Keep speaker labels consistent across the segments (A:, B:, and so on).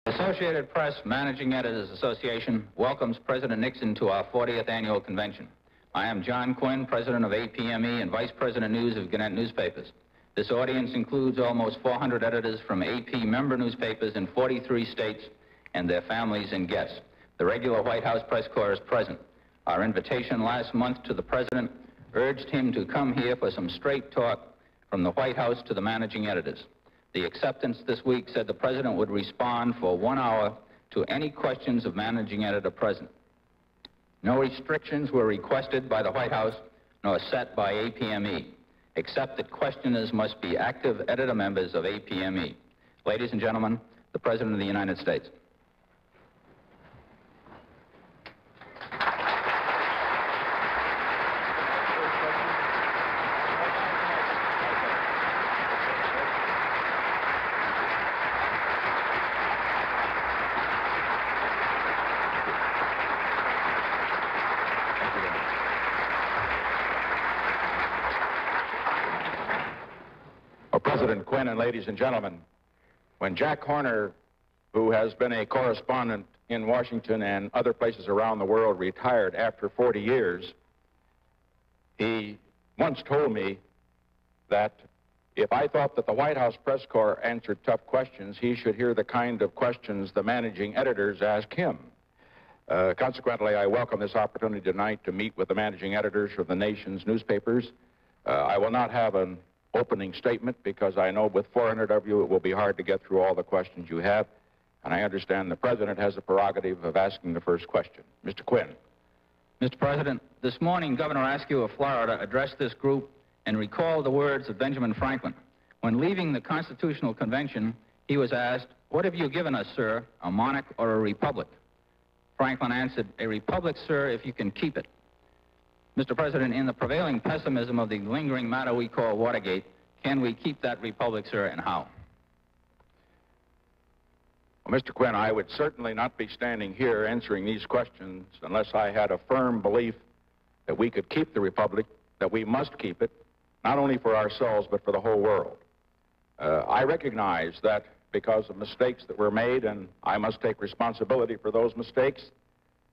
A: The Associated Press Managing Editors Association welcomes President Nixon to our 40th annual convention. I am John Quinn, president of APME and vice president news of Gannett Newspapers. This audience includes almost 400 editors from AP member newspapers in 43 states and their families and guests. The regular White House press corps is present. Our invitation last month to the president urged him to come here for some straight talk from the White House to the managing editors. The acceptance this week said the president would respond for 1 hour to any questions of managing editor present. No restrictions were requested by the White House nor set by APME, except that questioners must be active editor members of APME. Ladies and gentlemen, the President of the United States.
B: President Quinn and ladies and gentlemen, when Jack Horner, who has been a correspondent in Washington and other places around the world, retired after 40 years, he once told me that if I thought that the White House press corps answered tough questions, he should hear the kind of questions the managing editors ask him. Consequently, I welcome this opportunity tonight to meet with the managing editors of the nation's newspapers. I will not have an opening statement because I know with 400 of you it will be hard to get through all the questions you have, and I understand the President has the prerogative of asking the first question. Mr. Quinn.
A: Mr. President, this morning Governor Askew of Florida addressed this group and recalled the words of Benjamin Franklin. When leaving the Constitutional Convention, he was asked, "What have you given us, sir, a monarch or a republic?" Franklin answered, "A republic, sir, if you can keep it." Mr. President, in the prevailing pessimism of the lingering matter we call Watergate, can we keep that republic, sir, and how?
B: Well, Mr. Quinn, I would certainly not be standing here answering these questions unless I had a firm belief that we could keep the republic, that we must keep it, not only for ourselves, but for the whole world. I recognize that because of mistakes that were made, and I must take responsibility for those mistakes,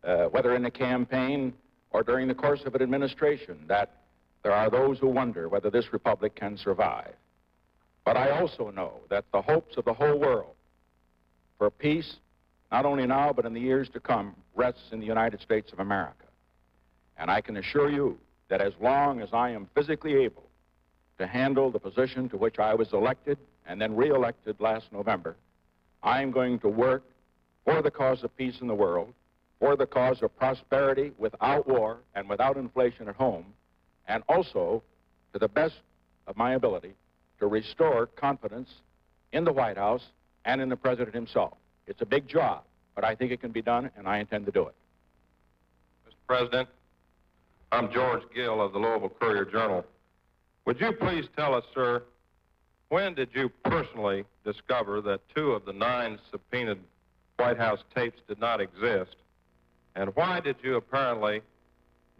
B: whether in the campaign or during the course of an administration, that there are those who wonder whether this republic can survive. But I also know that the hopes of the whole world for peace, not only now but in the years to come, rests in the United States of America. And I can assure you that as long as I am physically able to handle the position to which I was elected and then re-elected last November, I am going to work for the cause of peace in the world, for the cause of prosperity without war and without inflation at home, and also, to the best of my ability, to restore confidence in the White House and in the President himself. It's a big job, but I think it can be done, and I intend to do it.
C: Mr. President, I'm George Gill of the Louisville Courier-Journal. Would you please tell us, sir, when did you personally discover that 2 of the 9 subpoenaed White House tapes did not exist? And why did you apparently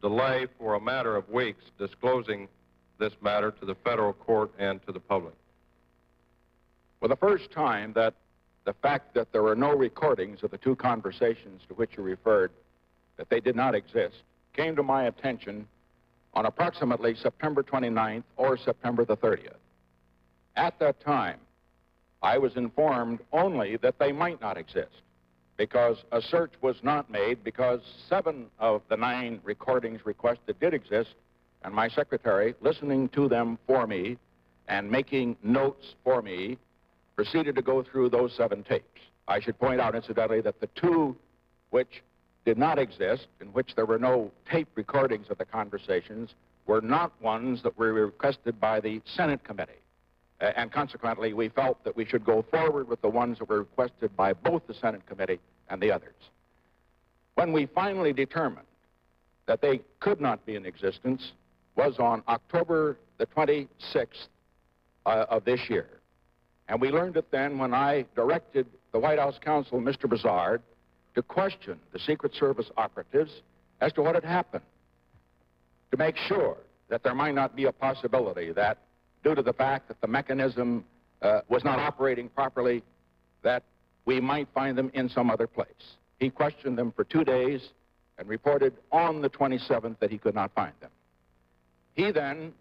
C: delay for a matter of weeks disclosing this matter to the federal court and to the public?
B: Well, the first time that the fact that there were no recordings of the 2 conversations to which you referred, that they did not exist, came to my attention on approximately September 29th or September the 30th. At that time, I was informed only that they might not exist, because a search was not made, because 7 of the 9 recordings requested did exist, and my secretary, listening to them for me and making notes for me, proceeded to go through those 7 tapes. I should point out, incidentally, that the 2 which did not exist, in which there were no tape recordings of the conversations, were not ones that were requested by the Senate committee. And consequently, we felt that we should go forward with the ones that were requested by both the Senate committee and the others. When we finally determined that they could not be in existence was on October the 26th of this year. And we learned it then when I directed the White House counsel, Mr. Broussard, to question the Secret Service operatives as to what had happened, to make sure that there might not be a possibility that, due to the fact that the mechanism was not operating properly, that we might find them in some other place. He questioned them for 2 days and reported on the 27th that he could not find them. He then,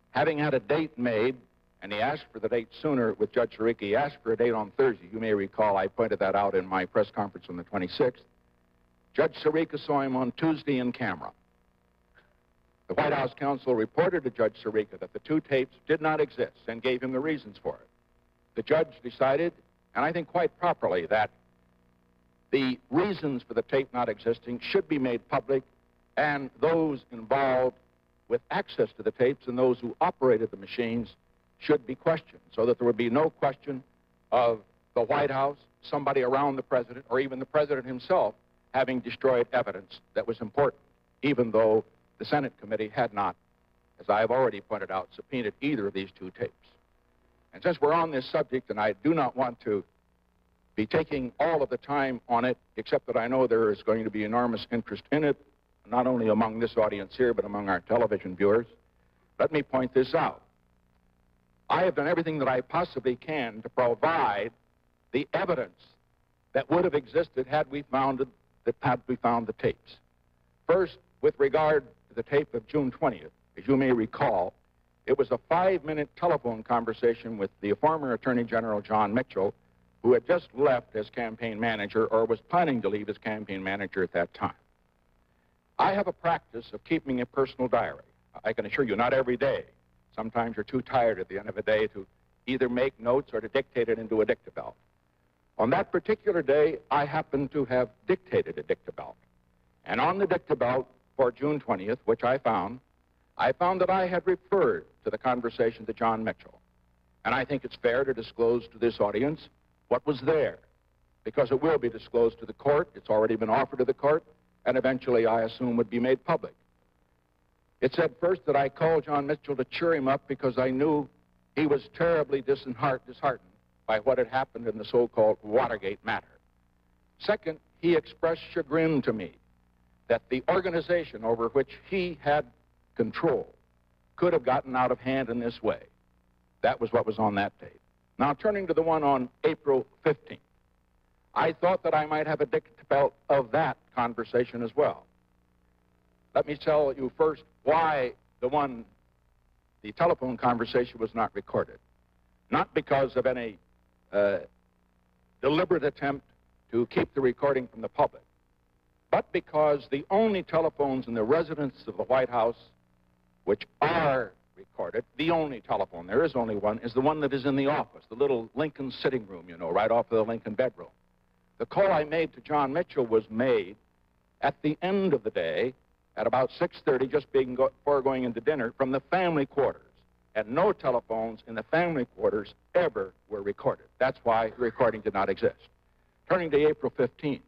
B: having had a date made, and he asked for the date sooner with Judge Sirica, he asked for a date on Thursday. You may recall I pointed that out in my press conference on the 26th. Judge Sirica saw him on Tuesday in camera. The White House counsel reported to Judge Sirica that the 2 tapes did not exist and gave him the reasons for it. The judge decided, and I think quite properly, that the reasons for the tape not existing should be made public, and those involved with access to the tapes and those who operated the machines should be questioned, so that there would be no question of the White House, somebody around the president, or even the president himself having destroyed evidence that was important, even though the Senate committee had not, as I have already pointed out, subpoenaed either of these 2 tapes. And since we're on this subject, and I do not want to be taking all of the time on it, except that I know there is going to be enormous interest in it, not only among this audience here, but among our television viewers, let me point this out. I have done everything that I possibly can to provide the evidence that would have existed had we found the tapes. First, with regard to the tape of June 20th, as you may recall, it was a 5-minute telephone conversation with the former Attorney General John Mitchell, who had just left as campaign manager or was planning to leave as campaign manager at that time. I have a practice of keeping a personal diary. I can assure you, not every day. Sometimes you're too tired at the end of the day to either make notes or to dictate it into a dictabelt. On that particular day, I happened to have dictated a dictabelt. And on the dictabelt for June 20th, which I found that I had referred to the conversation to John Mitchell. And I think it's fair to disclose to this audience what was there, because it will be disclosed to the court. It's already been offered to the court, and eventually, I assume, would be made public. It said first that I called John Mitchell to cheer him up because I knew he was terribly disheartened by what had happened in the so-called Watergate matter. Second, he expressed chagrin to me that the organization over which he had control could have gotten out of hand in this way. That was what was on that tape. Now, turning to the one on April 15th, I thought that I might have a dictabelt of that conversation as well. Let me tell you first why the telephone conversation was not recorded. Not because of any deliberate attempt to keep the recording from the public, but because the only telephones in the residence of the White House which are recorded, the only telephone, there is only one, is the one that is in the office, the little Lincoln sitting room, you know, right off of the Lincoln bedroom. The call I made to John Mitchell was made at the end of the day at about 6:30, just before going into dinner, from the family quarters. And no telephones in the family quarters ever were recorded. That's why the recording did not exist. Turning to April 15th,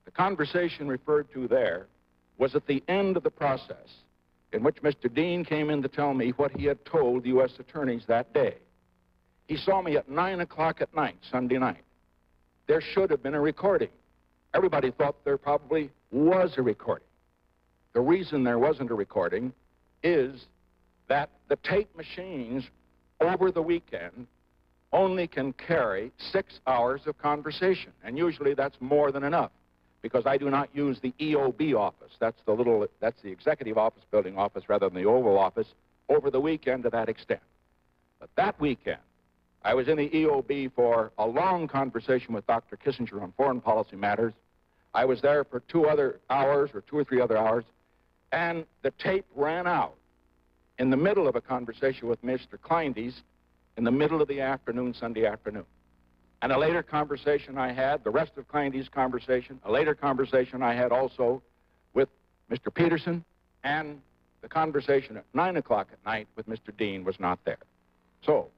B: the conversation referred to there was at the end of the process in which Mr. Dean came in to tell me what he had told the U.S. attorneys that day. He saw me at 9 o'clock at night, Sunday night. There should have been a recording. Everybody thought there probably was a recording. The reason there wasn't a recording is that the tape machines over the weekend only can carry 6 hours of conversation. And usually that's more than enough, because I do not use the EOB office. That's the executive office building office rather than the Oval Office over the weekend to that extent. But that weekend, I was in the EOB for a long conversation with Dr. Kissinger on foreign policy matters. I was there for 2 other hours or 2 or 3 other hours, and the tape ran out in the middle of a conversation with Mr. Kleindienst in the middle of the afternoon, Sunday afternoon. And a later conversation I had, the rest of Kleindienst's conversation, a later conversation I had also with Mr. Peterson, and the conversation at 9 o'clock at night with Mr. Dean was not there. So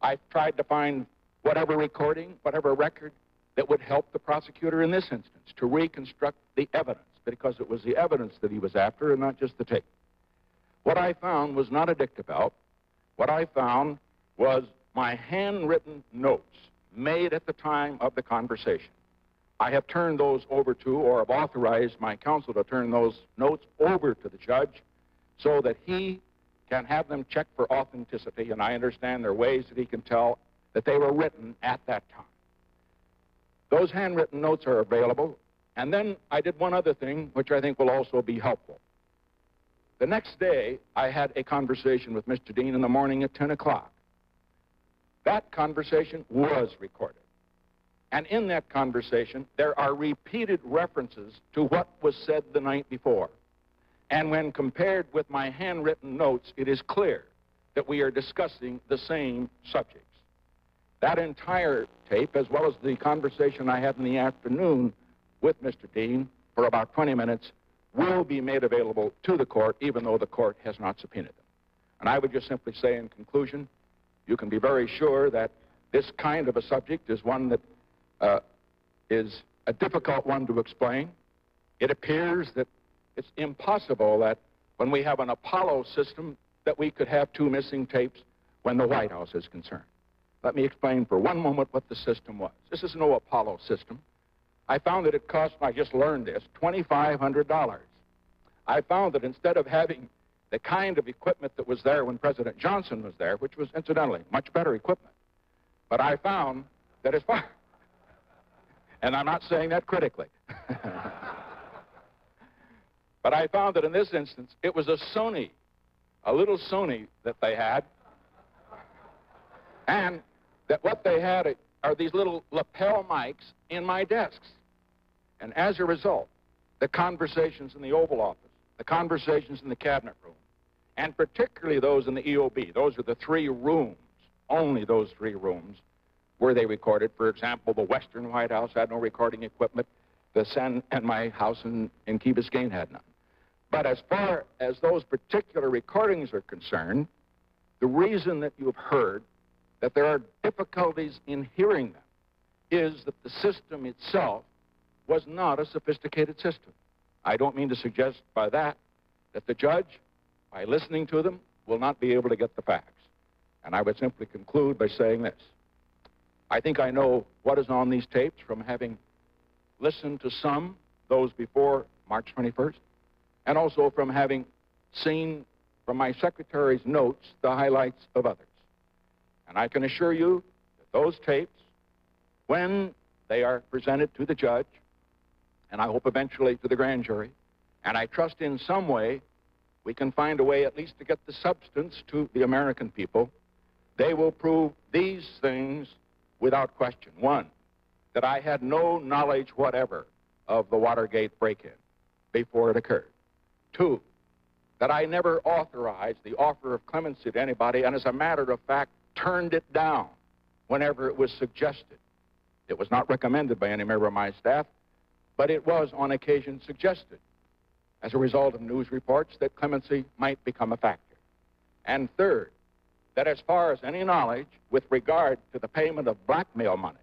B: I tried to find whatever recording, whatever record that would help the prosecutor in this instance to reconstruct the evidence, because it was the evidence that he was after and not just the tape. What I found was not a dictabelt. What I found was my handwritten notes made at the time of the conversation. I have turned those over to, or have authorized my counsel to turn those notes over to the judge so that he can have them checked for authenticity, and I understand there are ways that he can tell that they were written at that time. Those handwritten notes are available. And then I did one other thing, which I think will also be helpful. The next day, I had a conversation with Mr. Dean in the morning at 10 o'clock. That conversation was recorded. And in that conversation, there are repeated references to what was said the night before. And when compared with my handwritten notes, it is clear that we are discussing the same subjects. That entire tape, as well as the conversation I had in the afternoon with Mr. Dean for about 20 minutes, will be made available to the court, even though the court has not subpoenaed them. And I would just simply say in conclusion, you can be very sure that this kind of a subject is one that is a difficult one to explain. It appears that it's impossible that when we have an Apollo system that we could have two missing tapes when the White House is concerned. Let me explain for one moment what the system was. This is no Apollo system. I found that it cost, I just learned this, $2,500. I found that instead of having the kind of equipment that was there when President Johnson was there, which was incidentally much better equipment, but I found that as far, and I'm not saying that critically, but I found that in this instance, it was a Sony, a little Sony that they had, and that what they had are these little lapel mics in my desks. And as a result, the conversations in the Oval Office, the conversations in the Cabinet Room, and particularly those in the EOB, those are the three rooms, only those three rooms, where they recorded. For example, the Western White House had no recording equipment. The Sen and my house in Key Biscayne had none. But as far as those particular recordings are concerned, the reason that you've heard that there are difficulties in hearing them is that the system itself was not a sophisticated system. I don't mean to suggest by that that the judge, by listening to them, will not be able to get the facts. And I would simply conclude by saying this. I think I know what is on these tapes from having listened to some, those before March 21st, and also from having seen from my secretary's notes the highlights of others. And I can assure you that those tapes, when they are presented to the judge, and I hope eventually to the grand jury, and I trust in some way we can find a way at least to get the substance to the American people, they will prove these things without question. One, that I had no knowledge whatever of the Watergate break-in before it occurred. Two, that I never authorized the offer of clemency to anybody, and as a matter of fact, turned it down whenever it was suggested. It was not recommended by any member of my staff, but it was on occasion suggested as a result of news reports that clemency might become a factor. And third, that as far as any knowledge with regard to the payment of blackmail money,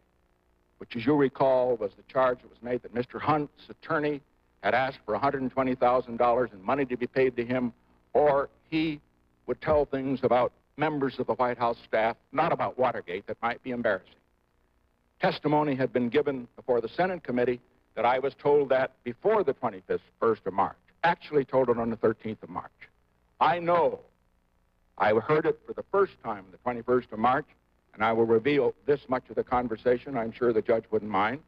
B: which as you recall was the charge that was made that Mr. Hunt's attorney had asked for $120,000 in money to be paid to him, or he would tell things about members of the White House staff, not about Watergate, that might be embarrassing. Testimony had been given before the Senate committee that I was told that before the 21st of March, actually told it on the 13th of March. I know I heard it for the first time on the 21st of March, and I will reveal this much of the conversation. I'm sure the judge wouldn't mind.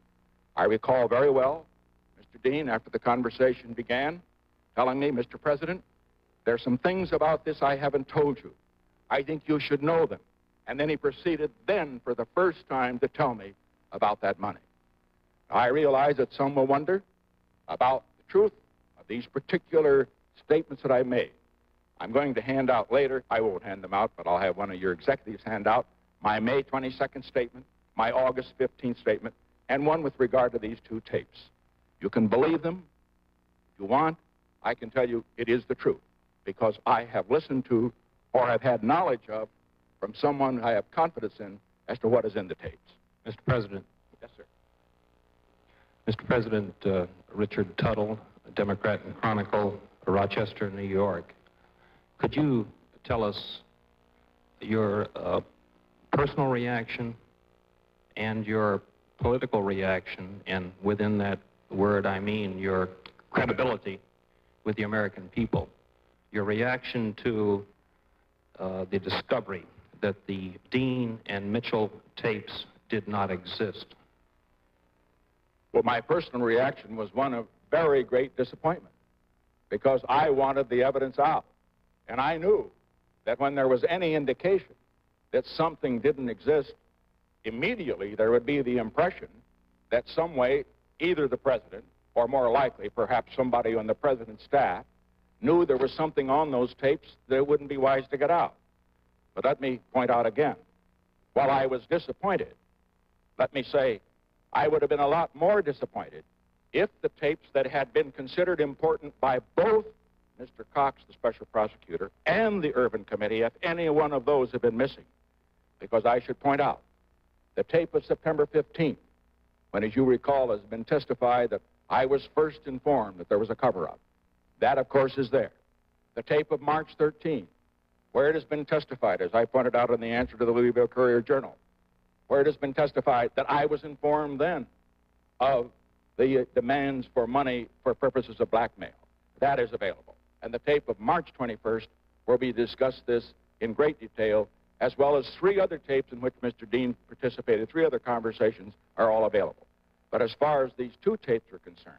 B: I recall very well Mr. Dean, after the conversation began, telling me, Mr. President, there's some things about this I haven't told you. I think you should know them. And then he proceeded then for the first time to tell me about that money. I realize that some will wonder about the truth of these particular statements that I made. I'm going to hand out later, I won't hand them out, but I'll have one of your executives hand out my May 22nd statement, my August 15th statement, and one with regard to these two tapes. You can believe them if you want. I can tell you it is the truth, because I have listened to or have had knowledge of from someone I have confidence in as to what is in the tapes.
D: Mr. President.
B: Yes, sir.
D: Mr. President, Richard Tuttle, Democrat and Chronicle, Rochester, New York. Could you tell us your personal reaction and your political reaction, and within that word I mean your credibility with the American people, your reaction to the discovery that the Dean and Mitchell tapes did not exist?
B: Well, my personal reaction was one of very great disappointment because I wanted the evidence out. And I knew that when there was any indication that something didn't exist, immediately there would be the impression that some way either the president or more likely perhaps somebody on the president's staff knew there was something on those tapes that it wouldn't be wise to get out. But let me point out again, while I was disappointed, let me say I would have been a lot more disappointed if the tapes that had been considered important by both Mr. Cox, the special prosecutor, and the Irvin Committee, if any one of those had been missing. Because I should point out, the tape of September 15th, when, as you recall, has been testified that I was first informed that there was a cover-up. That, of course, is there. The tape of March 13th, where it has been testified, as I pointed out in the answer to the Louisville Courier-Journal, where it has been testified that I was informed then of the demands for money for purposes of blackmail. That is available. And the tape of March 21st, where we discussed this in great detail, as well as 3 other tapes in which Mr. Dean participated, 3 other conversations, are all available. But as far as these 2 tapes are concerned,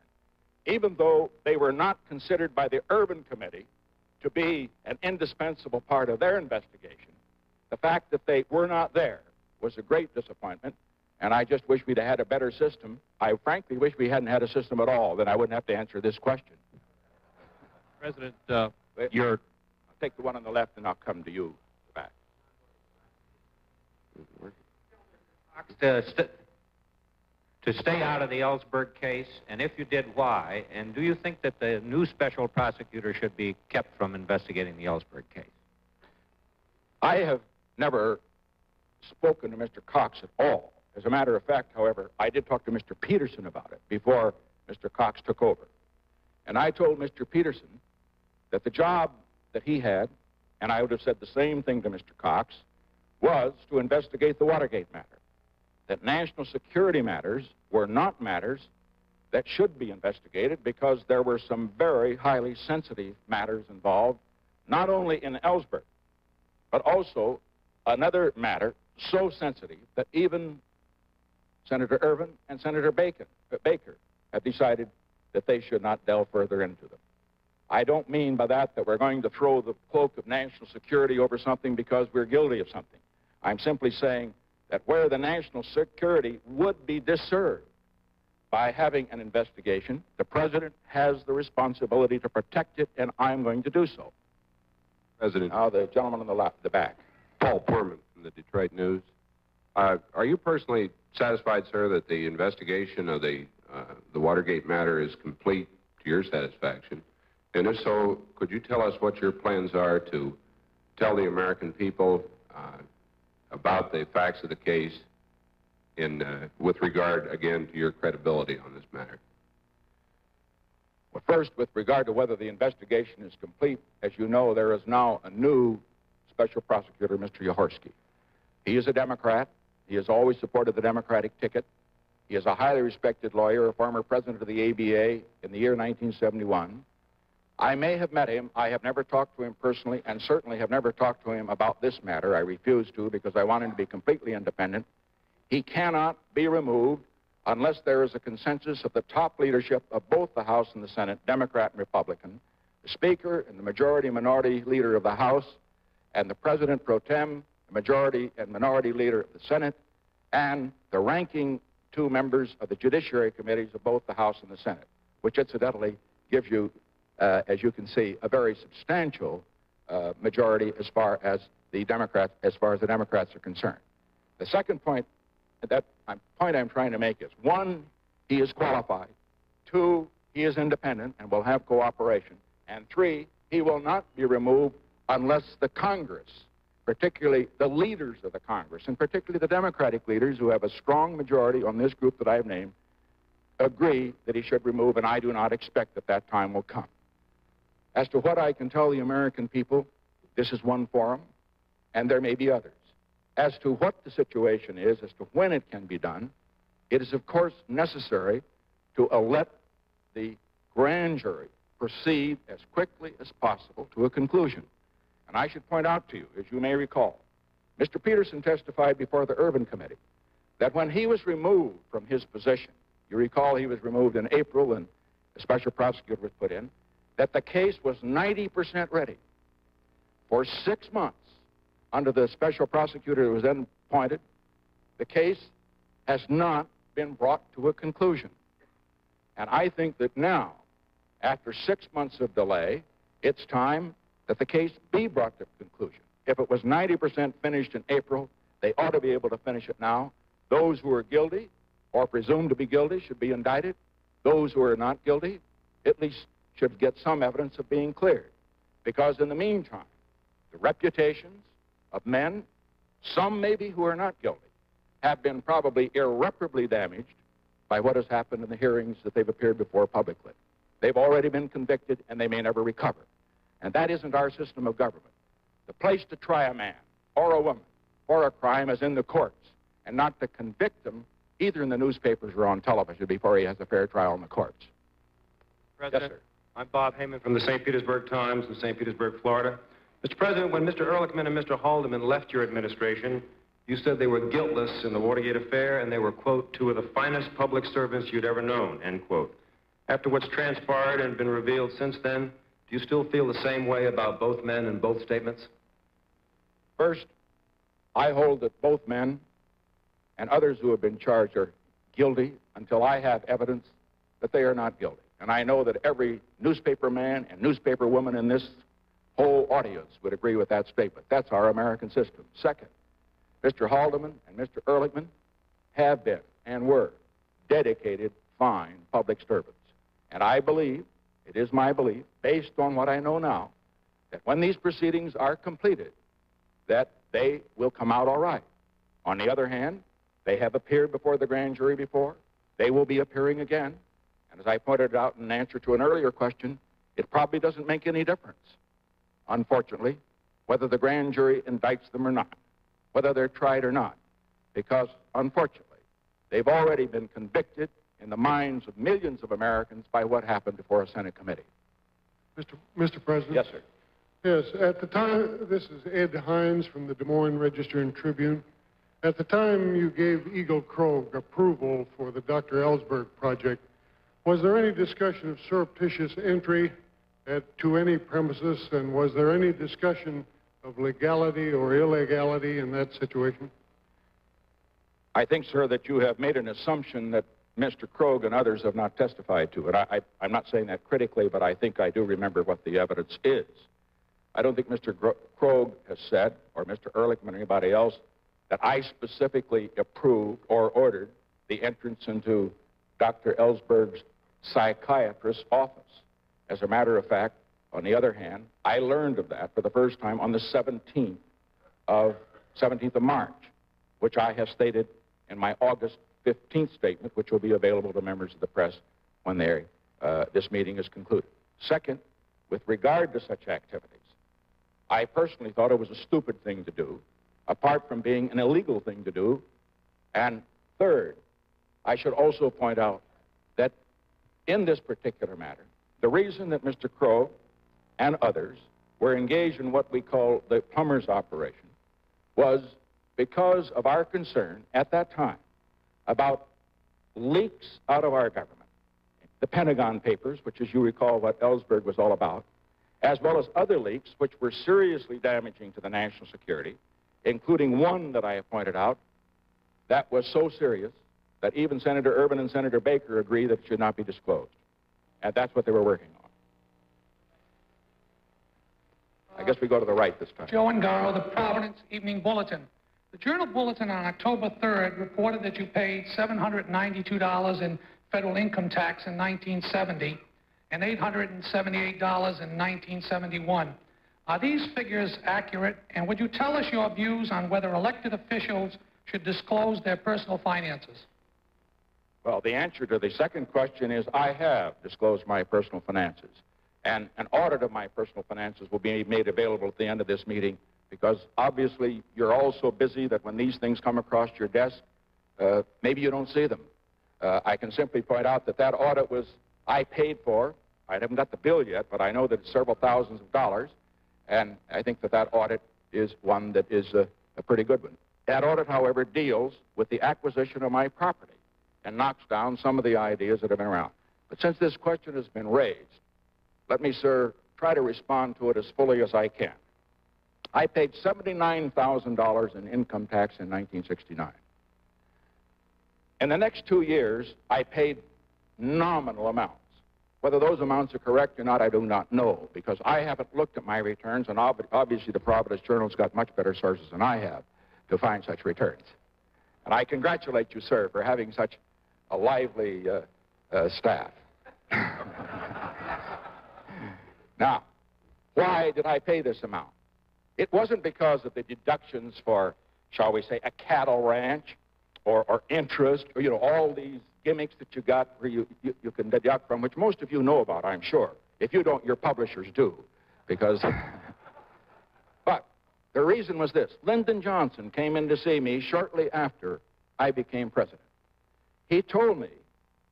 B: even though they were not considered by the Irvin Committee to be an indispensable part of their investigation, the fact that they were not there was a great disappointment, and I just wish we'd had a better system. I frankly wish we hadn't had a system at all, then I wouldn't have to answer this question.
D: President,
B: I'll take the one on the left, and I'll come to you, the back.
E: To stay out of the ELLSBERG case, and if you did, why? And do you think that the new special prosecutor should be kept from investigating the ELLSBERG case?
B: I have never spoken to Mr. Cox at all. As a matter of fact, however, I did talk to Mr. Peterson about it before Mr. Cox took over. And I told Mr. Peterson that the job that he had, and I would have said the same thing to Mr. Cox, was to investigate the Watergate matter. That national security matters were not matters that should be investigated because there were some very highly sensitive matters involved, not only in ELLSBERG, but also another matter so sensitive that even Senator Irvin and Senator Baker have decided that they should not delve further into them. I don't mean by that we're going to throw the cloak of national security over something because we're guilty of something. I'm simply saying that where the national security would be disserved by having an investigation, the president has the responsibility to protect it, and I'm going to do so.
C: President.
B: Now, the gentleman on the left, the back.
C: Paul Poorman from the Detroit News. Are you personally satisfied, sir, that the investigation of the Watergate matter is complete to your satisfaction? And if so, could you tell us what your plans are to tell the American people about the facts of the case with regard, again, to your credibility on this matter?
B: Well, first, with regard to whether the investigation is complete, as you know, there is now a new special prosecutor, Mr. Yahorsky. He is a Democrat. He has always supported the Democratic ticket. He is a highly respected lawyer, a former president of the ABA in the year 1971. I may have met him. I have never talked to him personally, and certainly have never talked to him about this matter. I refuse to because I want him to be completely independent. He cannot be removed unless there is a consensus of the top leadership of both the House and the Senate, Democrat and Republican, the Speaker and the majority and minority leader of the House, and the President pro tem, the majority and minority leader of the Senate, and the ranking 2 members of the Judiciary Committees of both the House and the Senate, which incidentally gives you, as you can see, a very substantial majority as far as the Democrats are concerned. The second point I'm trying to make is, 1, he is qualified. 2, he is independent and will have cooperation. And 3, he will not be removed unless the Congress, particularly the leaders of the Congress, and particularly the Democratic leaders who have a strong majority on this group that I have named, agree that he should remove, and I do not expect that that time will come. As to what I can tell the American people, this is one forum, and there may be others. As to what the situation is, as to when it can be done, it is, of course, necessary to let the grand jury proceed as quickly as possible to a conclusion. And I should point out to you, as you may recall, Mr. Peterson testified before the Irvin Committee that when he was removed from his position you recall he was removed in April and a special prosecutor was put in, that the case was 90% ready. For 6 months, under the special prosecutor who was then appointed, the case has not been brought to a conclusion. And I think that now, after 6 months of delay, it's time that the case be brought to conclusion. If it was 90% finished in April, they ought to be able to finish it now. Those who are guilty or presumed to be guilty should be indicted. Those who are not guilty at least should get some evidence of being cleared. Because in the meantime, the reputations of men, some maybe who are not guilty, have been probably irreparably damaged by what has happened in the hearings that they've appeared before publicly. They've already been convicted and they may never recover. And that isn't our system of government. The place to try a man or a woman for a crime is in the courts, and not to convict them either in the newspapers or on television before he has a fair trial in the courts.
F: President,
B: yes, sir.
F: I'm Bob Heyman from the St. Petersburg Times in St. Petersburg, Florida. Mr. President, when Mr. Ehrlichman and Mr. Haldeman left your administration, you said they were guiltless in the Watergate affair and they were, quote, two of the finest public servants you'd ever known, end quote. After what's transpired and been revealed since then, do you still feel the same way about both men and both statements?
B: First, I hold that both men and others who have been charged are guilty until I have evidence that they are not guilty. And I know that every newspaper man and newspaper woman in this whole audience would agree with that statement. That's our American system. Second, Mr. Haldeman and Mr. Ehrlichman have been and were dedicated, fine public servants. And I believe, it is my belief, based on what I know now, that when these proceedings are completed, that they will come out all right. On the other hand, they have appeared before the grand jury before. They will be appearing again. And as I pointed out in answer to an earlier question, it probably doesn't make any difference, unfortunately, whether the grand jury indicts them or not, whether they're tried or not, because, unfortunately, they've already been convicted in the minds of millions of Americans by what happened before a Senate committee.
G: Mr. President?
B: Yes, sir.
G: Yes, at the time, this is Ed Hines from the Des Moines Register and Tribune. At the time you gave Eagle Krogh approval for the Dr. Ellsberg project, was there any discussion of surreptitious entry to any premises, and was there any discussion of legality or illegality in that situation?
B: I think, sir, that you have made an assumption that Mr. Krogh and others have not testified to it. I'm not saying that critically, but I think I do remember what the evidence is. I don't think Mr. Krogh has said, or Mr. Ehrlichman or anybody else, that I specifically approved or ordered the entrance into Dr. Ellsberg's psychiatrist's office. As a matter of fact, on the other hand, I learned of that for the first time on the 17th of March, which I have stated in my August 15th statement, which will be available to members of the press when this meeting is concluded. Second, with regard to such activities, I personally thought it was a stupid thing to do, apart from being an illegal thing to do. And third, I should also point out that in this particular matter, the reason that Mr. Krogh and others were engaged in what we call the plumber's operation was because of our concern at that time about leaks out of our government. The Pentagon Papers, which, as you recall, what Ellsberg was all about, as well as other leaks which were seriously damaging to the national security, including one that I have pointed out that was so serious that even Senator Ervin and Senator Baker agree that it should not be disclosed. And that's what they were working on. I guess we go to the right this time.
H: Joe Ungaro, the Providence Evening Bulletin. The Journal Bulletin on October 3rd reported that you paid $792 in federal income tax in 1970 and $878 in 1971. Are these figures accurate? And would you tell us your views on whether elected officials should disclose their personal finances?
B: Well, the answer to the second question is I have disclosed my personal finances. And an audit of my personal finances will be made available at the end of this meeting, because obviously you're all so busy that when these things come across your desk, maybe you don't see them. I can simply point out that that audit I paid for. I haven't got the bill yet, but I know that it's several thousands of dollars, and I think that that audit is one that is a pretty good one. That audit, however, deals with the acquisition of my property. and knocks down some of the ideas that have been around. But since this question has been raised, let me, sir, try to respond to it as fully as I can. I paid $79,000 in income tax in 1969. In the next 2 years, I paid nominal amounts. Whether those amounts are correct or not, I do not know, because I haven't looked at my returns, and obviously the Providence Journal's got much better sources than I have to find such returns. And I congratulate you, sir, for having such a lively staff. Now, why did I pay this amount? It wasn't because of the deductions for, shall we say, a cattle ranch or interest, or, you know, all these gimmicks that you got where you can deduct from, which most of you know about, I'm sure. If you don't, your publishers do, because... But the reason was this. Lyndon Johnson came in to see me shortly after I became president. He told me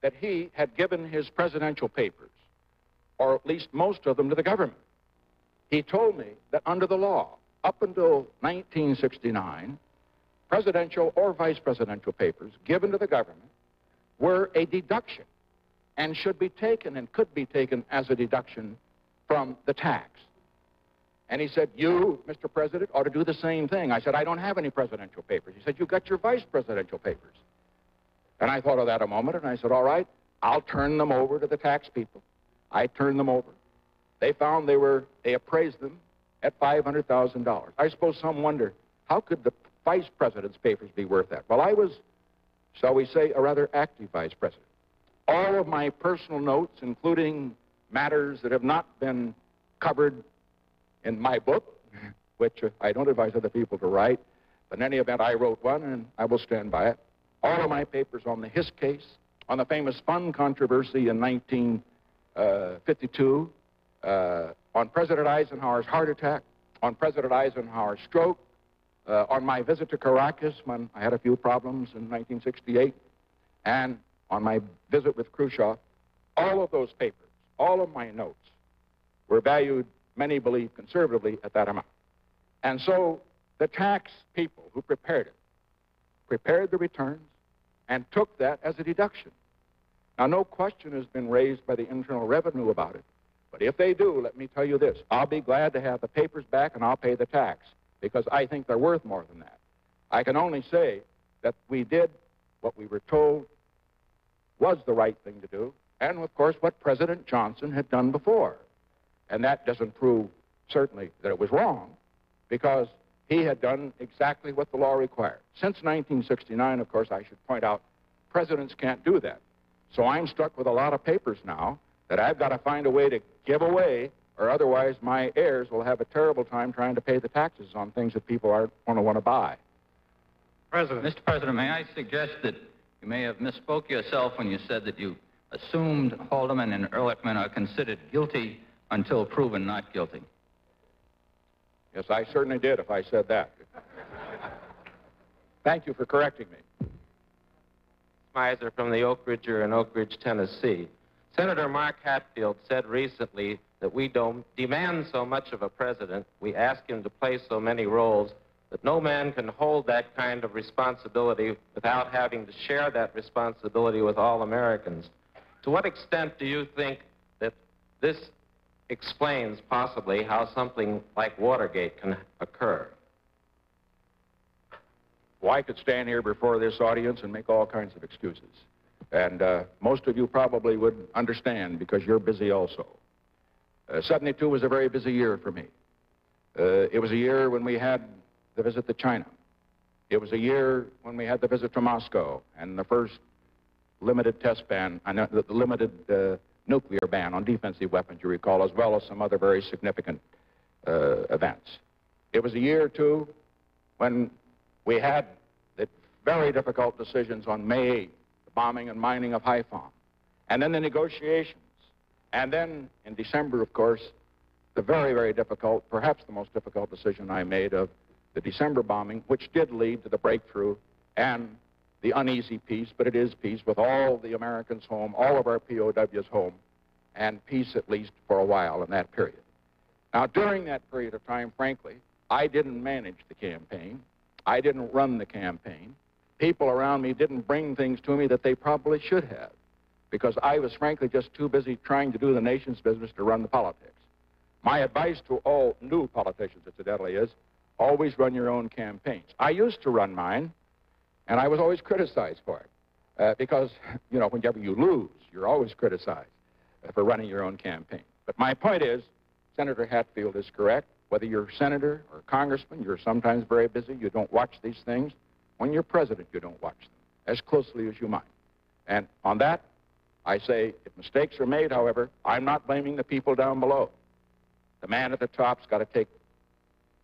B: that he had given his presidential papers, or at least most of them, to the government. He told me that under the law, up until 1969, presidential or vice presidential papers given to the government were a deduction and should be taken and could be taken as a deduction from the tax. And he said, you, Mr. President, ought to do the same thing. I said, I don't have any presidential papers. He said, you got your vice presidential papers. And I thought of that a moment, and I said, all right, I'll turn them over to the tax people. I turned them over. They found they appraised them at $500,000. I suppose some wonder, how could the vice president's papers be worth that? Well, I was, shall we say, a rather active vice president. All of my personal notes, including matters that have not been covered in my book, which I don't advise other people to write, but in any event, I wrote one, and I will stand by it. All of my papers on the Hiss case, on the famous fund controversy in 1952, on President Eisenhower's heart attack, on President Eisenhower's stroke, on my visit to Caracas when I had a few problems in 1968, and on my visit with Khrushchev. All of those papers, all of my notes were valued, many believe conservatively, at that amount. And so the tax people who prepared it prepared the returns and took that as a deduction. Now, no question has been raised by the Internal Revenue about it. But if they do, let me tell you this. I'll be glad to have the papers back, and I'll pay the tax, because I think they're worth more than that. I can only say that we did what we were told was the right thing to do, and, of course, what President Johnson had done before. And that doesn't prove, certainly, that it was wrong, because he had done exactly what the law required. Since 1969, of course, I should point out, presidents can't do that. So I'm stuck with a lot of papers now that I've got to find a way to give away, or otherwise my heirs will have a terrible time trying to pay the taxes on things that people aren't going to want to buy.
A: President. Mr. President, may I suggest that you may have misspoke yourself when you said that you assumed Haldeman and Ehrlichman are considered guilty until proven not guilty.
B: Yes, I certainly did if I said that. Thank you for correcting me.
I: Miser from the Oak Ridger in Oak Ridge, Tennessee. Senator Mark Hatfield said recently that we don't demand so much of a president, we ask him to play so many roles, that no man can hold that kind of responsibility without having to share that responsibility with all Americans. To what extent do you think that this explains possibly how something like Watergate can occur?
B: Well, I could stand here before this audience and make all kinds of excuses. And most of you probably would understand because you're busy also. 72 was a very busy year for me. It was a year when we had the visit to China. It was a year when we had the visit to Moscow and the first limited test ban, the limited nuclear ban on defensive weapons, you recall, as well as some other very significant events. It was a year, too, when we had the very difficult decisions on May 8th, the bombing and mining of Haiphong, and then the negotiations. And then in December, of course, the very, very difficult, perhaps the most difficult decision I made of the December bombing, which did lead to the breakthrough and the uneasy peace, but it is peace, with all the Americans home, all of our POWs home, and peace at least for a while in that period. Now, during that period of time, frankly, I didn't manage the campaign. I didn't run the campaign. people around me didn't bring things to me that they probably should have, because I was frankly just too busy trying to do the nation's business to run the politics. My advice to all new politicians, incidentally, is always run your own campaigns. I used to run mine, and I was always criticized for it, because, you know, whenever you lose, you're always criticized for running your own campaign. But my point is, Senator Hatfield is correct. Whether you're senator or congressman, you're sometimes very busy. You don't watch these things. When you're president, you don't watch them as closely as you might. And on that, I say, if mistakes are made, however, I'm not blaming the people down below. The man at the top's got to take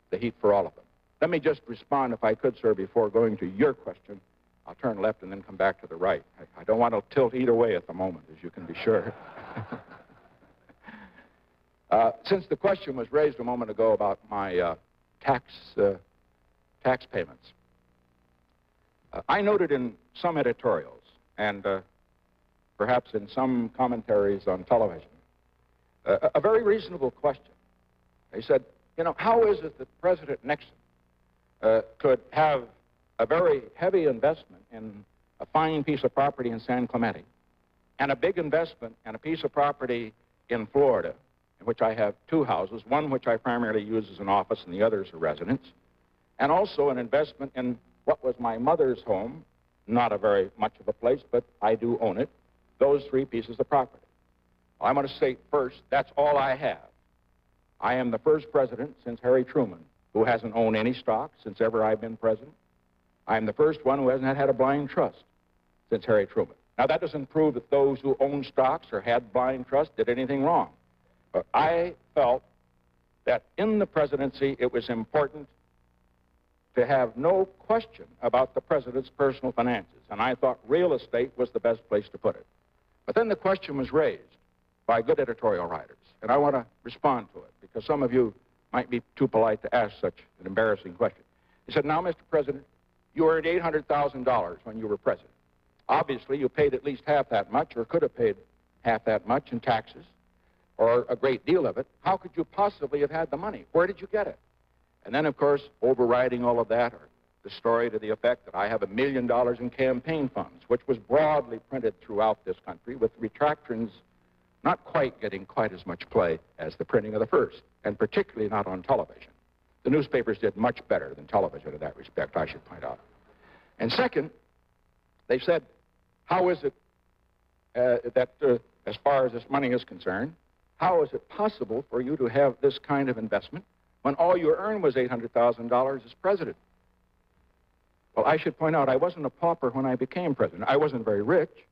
B: the heat for all of them. Let me just respond, if I could, sir, before going to your question. I'll turn left and then come back to the right. I don't want to tilt either way at the moment, as you can be sure. Since the question was raised a moment ago about my tax payments, I noted in some editorials and perhaps in some commentaries on television a very reasonable question. They said, you know, how is it that President Nixon could have a very heavy investment in a fine piece of property in San Clemente and a big investment in a piece of property in Florida, in which I have two houses, one which I primarily use as an office and the other as a residence, and also an investment in what was my mother's home, not a very much of a place, but I do own it, those three pieces of property. I'm going to say first, that's all I have. I am the first president since Harry Truman who hasn't owned any stock since ever I've been president. I'm the first one who hasn't had a blind trust since Harry Truman. Now, that doesn't prove that those who own stocks or had blind trust did anything wrong. But I felt that in the presidency, it was important to have no question about the president's personal finances. And I thought real estate was the best place to put it. But then the question was raised by good editorial writers. And I want to respond to it, because some of you might be too polite to ask such an embarrassing question. He said, now, Mr. President, you earned $800,000 when you were president. Obviously, you paid at least half that much, or could have paid half that much in taxes, or a great deal of it. How could you possibly have had the money? Where did you get it? And then, of course, overriding all of that are the story to the effect that I have $1 million in campaign funds, which was broadly printed throughout this country, with retractions not quite getting quite as much play as the printing of the first, and particularly not on television. The newspapers did much better than television in that respect, I should point out. And second, they said, how is it that, as far as this money is concerned, how is it possible for you to have this kind of investment when all you earned was $800,000 as president? Well, I should point out, I wasn't a pauper when I became president. I wasn't very rich,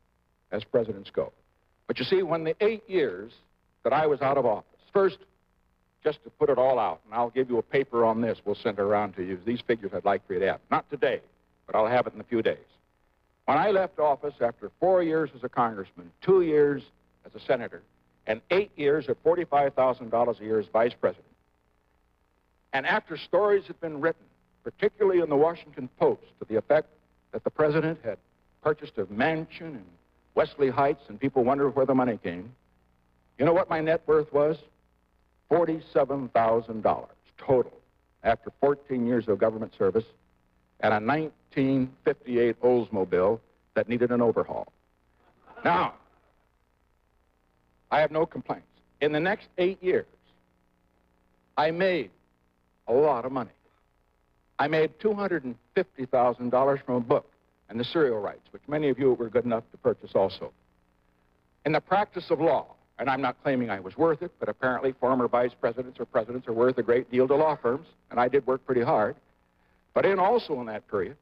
B: as presidents go. But you see, when the 8 years that I was out of office, first, just to put it all out, and I'll give you a paper on this, we'll send it around to you. These figures I'd like for you to have. Not today, but I'll have it in a few days. When I left office after 4 years as a congressman, 2 years as a senator, and 8 years at $45,000 a year as vice president, and after stories had been written, particularly in the Washington Post, to the effect that the president had purchased a mansion in Wesley Heights and people wondered where the money came, you know what my net worth was? $47,000 total after 14 years of government service and a 1958 Oldsmobile that needed an overhaul. Now, I have no complaints. In the next 8 years, I made a lot of money. I made $250,000 from a book and the serial rights, which many of you were good enough to purchase also. In the practice of law, and I'm not claiming I was worth it, but apparently former vice presidents or presidents are worth a great deal to law firms, and I did work pretty hard. But also in that period,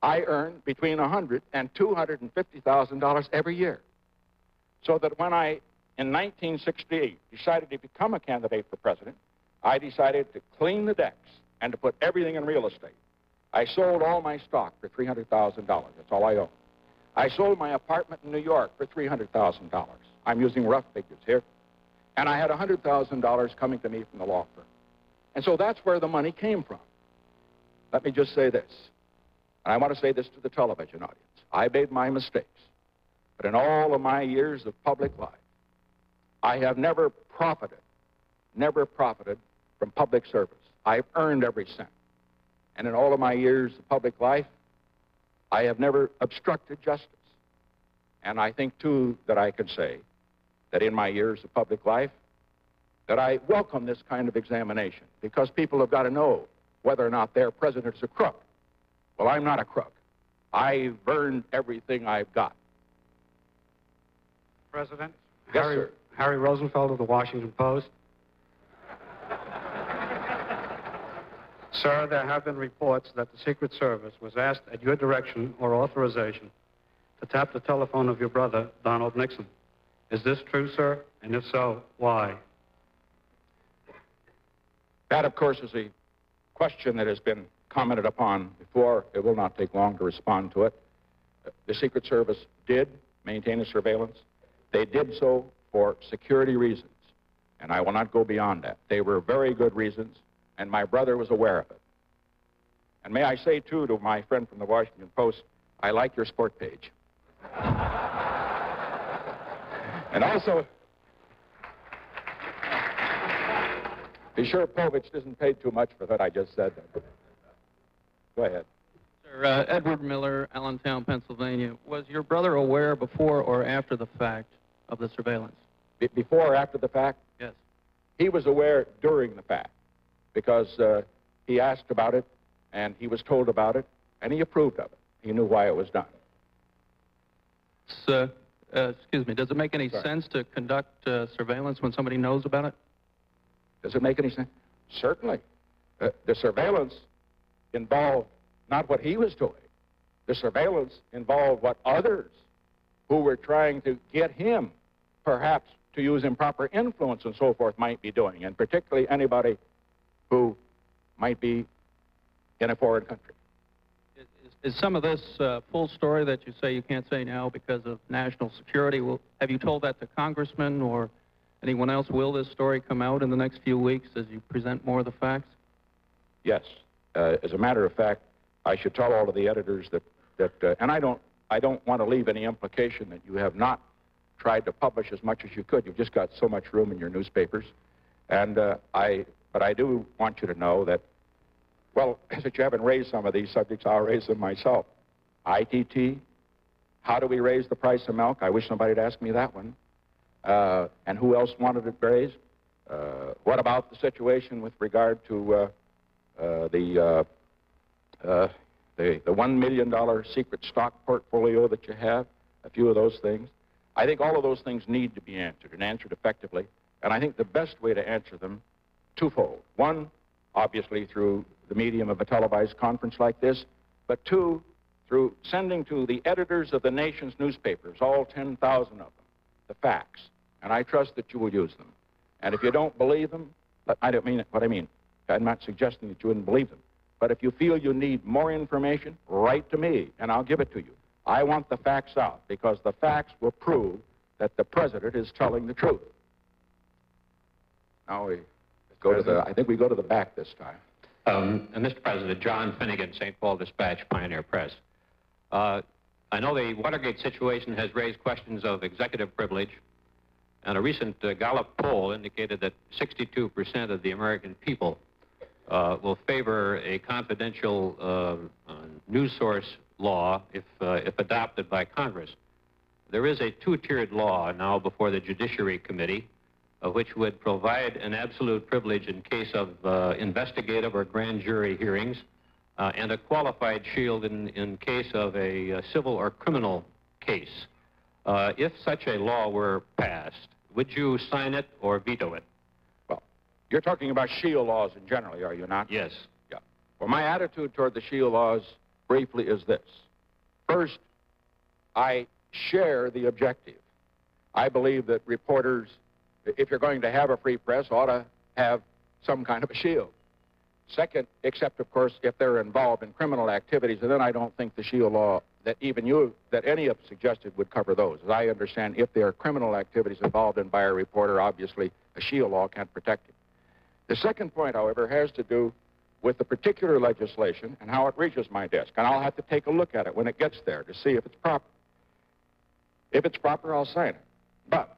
B: I earned between $100,000 and $250,000 every year. So that when I, in 1968, decided to become a candidate for president, I decided to clean the decks and to put everything in real estate. I sold all my stock for $300,000. That's all I own. I sold my apartment in New York for $300,000. I'm using rough figures here. And I had $100,000 coming to me from the law firm. And so that's where the money came from. Let me just say this, and I want to say this to the television audience. I made my mistakes, but in all of my years of public life, I have never profited from public service. I've earned every cent. And in all of my years of public life, I have never obstructed justice. And I think, too, that I can say that in my years of public life, that I welcome this kind of examination, because people have got to know whether or not their president is a crook. Well, I'm not a crook. I've earned everything I've got.
J: President?
B: Yes, sir.
J: Harry Rosenfeld of the Washington Post. Sir, there have been reports that the Secret Service was asked at your direction or authorization to tap the telephone of your brother, Donald Nixon. Is this true, sir? And if so, why?
B: That, of course, is a question that has been commented upon before. It will not take long to respond to it. The Secret Service did maintain a surveillance. They did so for security reasons, and I will not go beyond that. They were very good reasons, and my brother was aware of it. And may I say, too, to my friend from the Washington Post, I like your sport page. And also, be sure Povich isn't paid too much for that I just said. Go ahead.
K: Sir, Edward Miller, Allentown, Pennsylvania. Was your brother aware before or after the fact of the surveillance?
B: Before or after the fact?
K: Yes.
B: He was aware during the fact, because he asked about it, and he was told about it, and he approved of it. He knew why it was done.
K: Excuse me, does it make any sense to conduct surveillance when somebody knows about it?
B: Does it make any sense? Certainly. The surveillance involved not what he was doing. The surveillance involved what others who were trying to get him, perhaps to use improper influence and so forth, might be doing, and particularly anybody who might be in a foreign country.
K: Is some of this full story that you say you can't say now because of national security? Have you told that to congressmen or anyone else? Will this story come out in the next few weeks as you present more of the facts?
B: Yes. As a matter of fact, I should tell all of the editors that and I don't want to leave any implication that you have not tried to publish as much as you could. You've just got so much room in your newspapers. And but I do want you to know that, well, since you haven't raised some of these subjects, I'll raise them myself. ITT, how do we raise the price of milk? I wish somebody had asked me that one. And who else wanted it raised? What about the situation with regard to the $1 million secret stock portfolio that you have? A few of those things. I think all of those things need to be answered, and answered effectively. And I think the best way to answer them, twofold. One, obviously through the medium of a televised conference like this, but two, through sending to the editors of the nation's newspapers, all 10,000 of them, the facts. And I trust that you will use them. And if you don't believe them, I don't mean what I mean. I'm not suggesting that you wouldn't believe them. But if you feel you need more information, write to me, and I'll give it to you. I want the facts out, because the facts will prove that the president is telling the truth. Now we go to the, I think we go to the back this time.
E: Mr. President, John Finnegan, St. Paul Dispatch, Pioneer Press. I know the Watergate situation has raised questions of executive privilege, and a recent Gallup poll indicated that 62% of the American people will favor a confidential news source law if adopted by Congress. There is a two-tiered law now before the Judiciary Committee, which would provide an absolute privilege in case of investigative or grand jury hearings, and a qualified shield in case of a civil or criminal case. If such a law were passed, would you sign it or veto it?
B: Well, you're talking about shield laws in general, are you not?
E: Yes.
B: Yeah. Well, my attitude toward the shield laws, briefly, is this. First, I share the objective. I believe that reporters, if you're going to have a free press, ought to have some kind of a shield. Second, except, of course, if they're involved in criminal activities, and then I don't think the shield law that even you, that any of suggested would cover those. As I understand, if there are criminal activities involved in by a reporter, obviously a shield law can't protect him. The second point, however, has to do with the particular legislation and how it reaches my desk. And I'll have to take a look at it when it gets there to see if it's proper. If it's proper, I'll sign it. But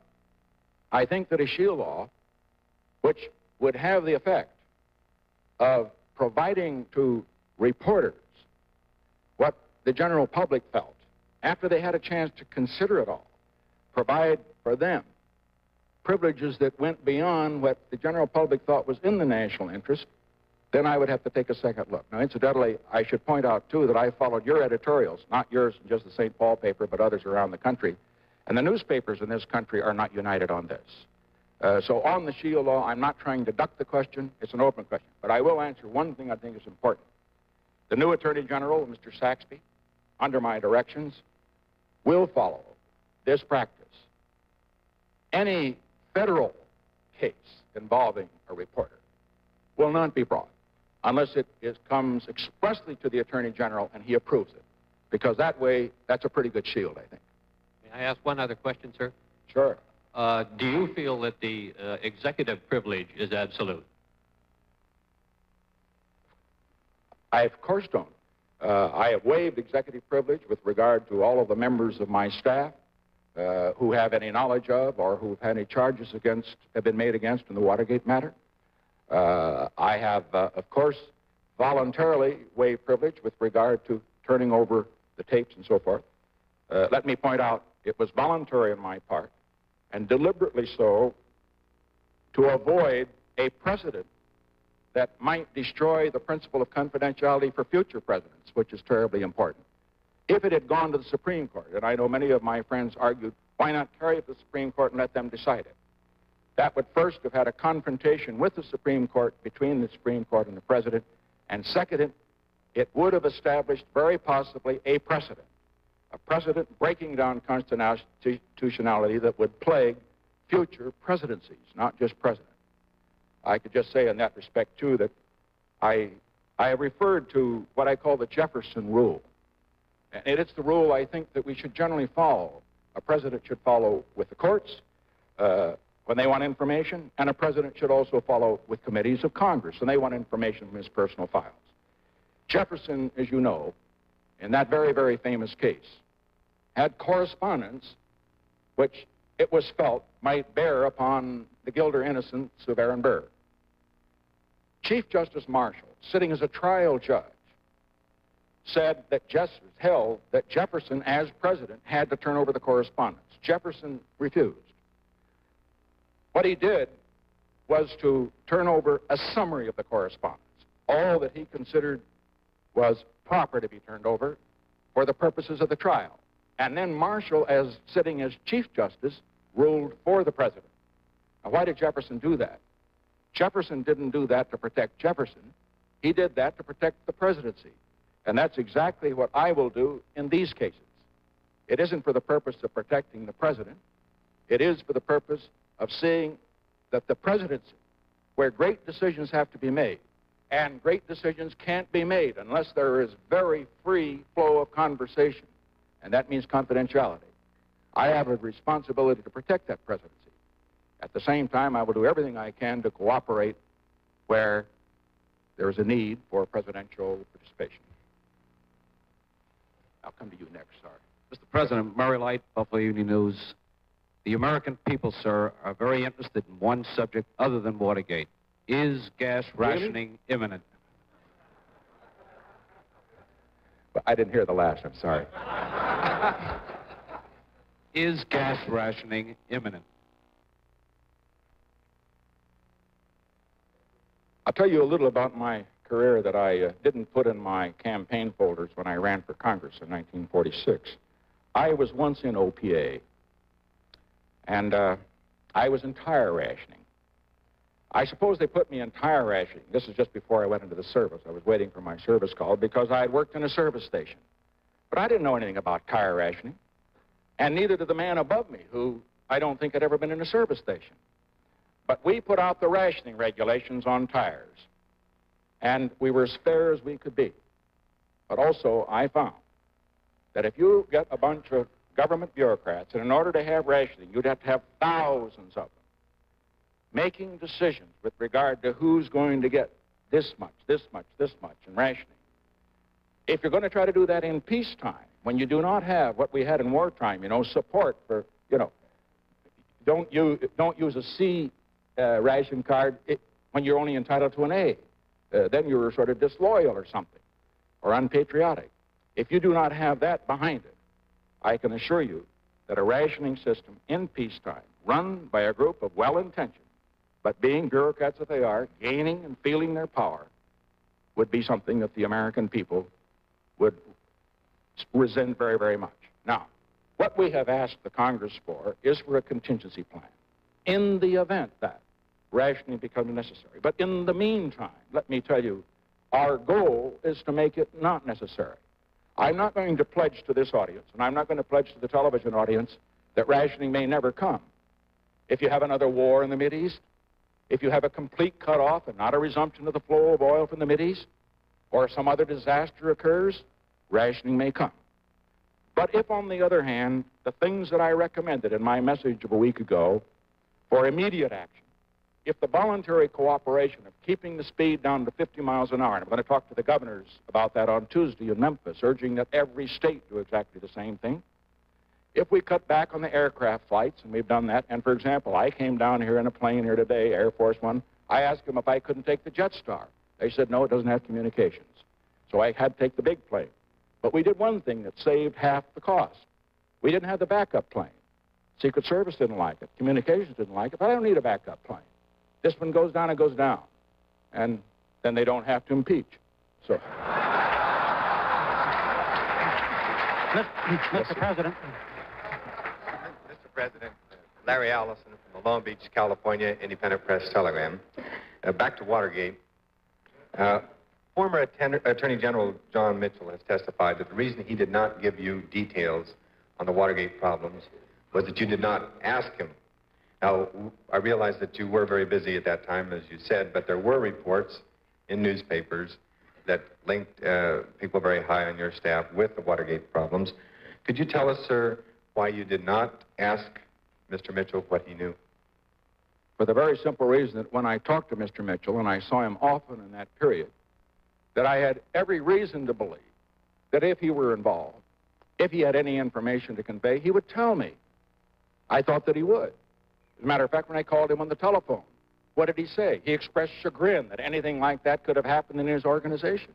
B: I think that a shield law, which would have the effect of providing to reporters what the general public felt, after they had a chance to consider it all, provide for them privileges that went beyond what the general public thought was in the national interest, then I would have to take a second look. Now, incidentally, I should point out, too, that I followed your editorials, not yours in just the St. Paul paper, but others around the country. And the newspapers in this country are not united on this. So on the Shield law, I'm not trying to duck the question. It's an open question. But I will answer one thing I think is important. The new Attorney General, Mr. Saxby, under my directions, will follow this practice. Any federal case involving a reporter will not be brought unless it comes expressly to the Attorney General and he approves it. Because that way, that's a pretty good shield, I think.
E: May I ask one other question, sir?
B: Sure.
E: Do you feel that the executive privilege is absolute?
B: I, of course, don't. I have waived executive privilege with regard to all of the members of my staff who have any knowledge of or who have any charges have been made against in the Watergate matter. I have, of course, voluntarily waived privilege with regard to turning over the tapes and so forth. Let me point out, it was voluntary on my part, and deliberately so, to avoid a precedent that might destroy the principle of confidentiality for future presidents, which is terribly important. If it had gone to the Supreme Court, and I know many of my friends argued, why not carry it to the Supreme Court and let them decide it? That would first have had a confrontation with the Supreme Court, between the Supreme Court and the President, and second, it would have established very possibly a precedent breaking down constitutionality that would plague future presidencies, not just presidents. I could just say in that respect, too, that I have referred to what I call the Jefferson rule. And it's the rule I think that we should generally follow. A president should follow with the courts when they want information, and a president should also follow with committees of Congress when they want information from his personal files. Jefferson, as you know, in that very, very famous case, had correspondence which it was felt might bear upon the guilt or innocence of Aaron Burr. Chief Justice Marshall, sitting as a trial judge, said that held that Jefferson, as president, had to turn over the correspondence. Jefferson refused. What he did was to turn over a summary of the correspondence, all that he considered was proper to be turned over for the purposes of the trial. And then Marshall, as sitting as Chief Justice, ruled for the president. Now, why did Jefferson do that? Jefferson didn't do that to protect Jefferson. He did that to protect the presidency. And that's exactly what I will do in these cases. It isn't for the purpose of protecting the president. It is for the purpose of seeing that the presidency, where great decisions have to be made, and great decisions can't be made unless there is very free flow of conversation, and that means confidentiality. I have a responsibility to protect that presidency. At the same time, I will do everything I can to cooperate where there is a need for presidential participation. I'll come to you next, sorry.
L: Mr. President, Murray Light, Buffalo Evening News. The American people, sir, are very interested in one subject other than Watergate. Is gas rationing imminent?
B: Well, I didn't hear the last, I'm sorry.
L: Is gas rationing imminent?
B: I'll tell you a little about my career that I didn't put in my campaign folders when I ran for Congress in 1946. I was once in OPA, and I was in tire rationing. I suppose they put me in tire rationing. This is just before I went into the service. I was waiting for my service call because I had worked in a service station. But I didn't know anything about tire rationing, and neither did the man above me, who I don't think had ever been in a service station. But we put out the rationing regulations on tires, and we were as fair as we could be. But also, I found that if you get a bunch of government bureaucrats, and in order to have rationing, you'd have to have thousands of them, making decisions with regard to who's going to get this much, this much, this much in rationing. If you're going to try to do that in peacetime, when you do not have what we had in wartime, you know, support for, you know, don't use a C ration card when you're only entitled to an A. Then you're sort of disloyal or something, or unpatriotic. If you do not have that behind it, I can assure you that a rationing system in peacetime, run by a group of well-intentioned, but being bureaucrats that they are, gaining and feeling their power, would be something that the American people would resent very, very much. Now, what we have asked the Congress for is for a contingency plan in the event that rationing becomes necessary. But in the meantime, let me tell you, our goal is to make it not necessary. I'm not going to pledge to this audience, and I'm not going to pledge to the television audience, that rationing may never come. If you have another war in the Mideast, if you have a complete cutoff and not a resumption of the flow of oil from the Mideast, or some other disaster occurs, rationing may come. But if, on the other hand, the things that I recommended in my message of a week ago for immediate action, if the voluntary cooperation of keeping the speed down to 50 miles an hour, and I'm going to talk to the governors about that on Tuesday in Memphis, urging that every state do exactly the same thing. If we cut back on the aircraft flights, and we've done that, and for example, I came down here in a plane here today, Air Force One, I asked them if I couldn't take the Jetstar. They said, no, it doesn't have communications. So I had to take the big plane. But we did one thing that saved half the cost. We didn't have the backup plane. Secret Service didn't like it. Communications didn't like it, but I don't need a backup plane. This one goes down, it goes down. And then they don't have to impeach. So.
J: Mr. President.
M: Mr. President, Larry Allison from the Long Beach, California Independent Press Telegram. Back to Watergate. Former Attorney General John Mitchell has testified that the reason he did not give you details on the Watergate problems was that you did not ask him. Now, I realize that you were very busy at that time, as you said, but there were reports in newspapers that linked people very high on your staff with the Watergate problems. Could you tell us, sir, why you did not ask Mr. Mitchell what he knew?
B: For the very simple reason that when I talked to Mr. Mitchell, and I saw him often in that period, that I had every reason to believe that if he were involved, if he had any information to convey, he would tell me. I thought that he would. As a matter of fact, when I called him on the telephone, what did he say? He expressed chagrin that anything like that could have happened in his organization.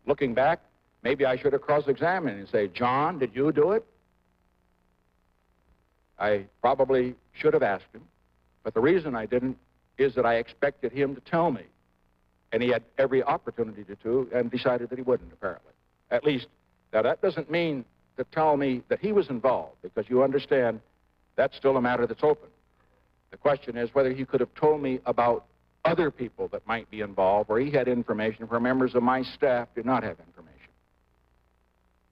B: Looking back, maybe I should have cross-examined and say, John, did you do it? I probably should have asked him, but the reason I didn't is that I expected him to tell me. And he had every opportunity to, and decided that he wouldn't, apparently. At least, now that doesn't mean to tell me that he was involved, because you understand that's still a matter that's open. The question is whether he could have told me about other people that might be involved, where he had information where members of my staff did not have information.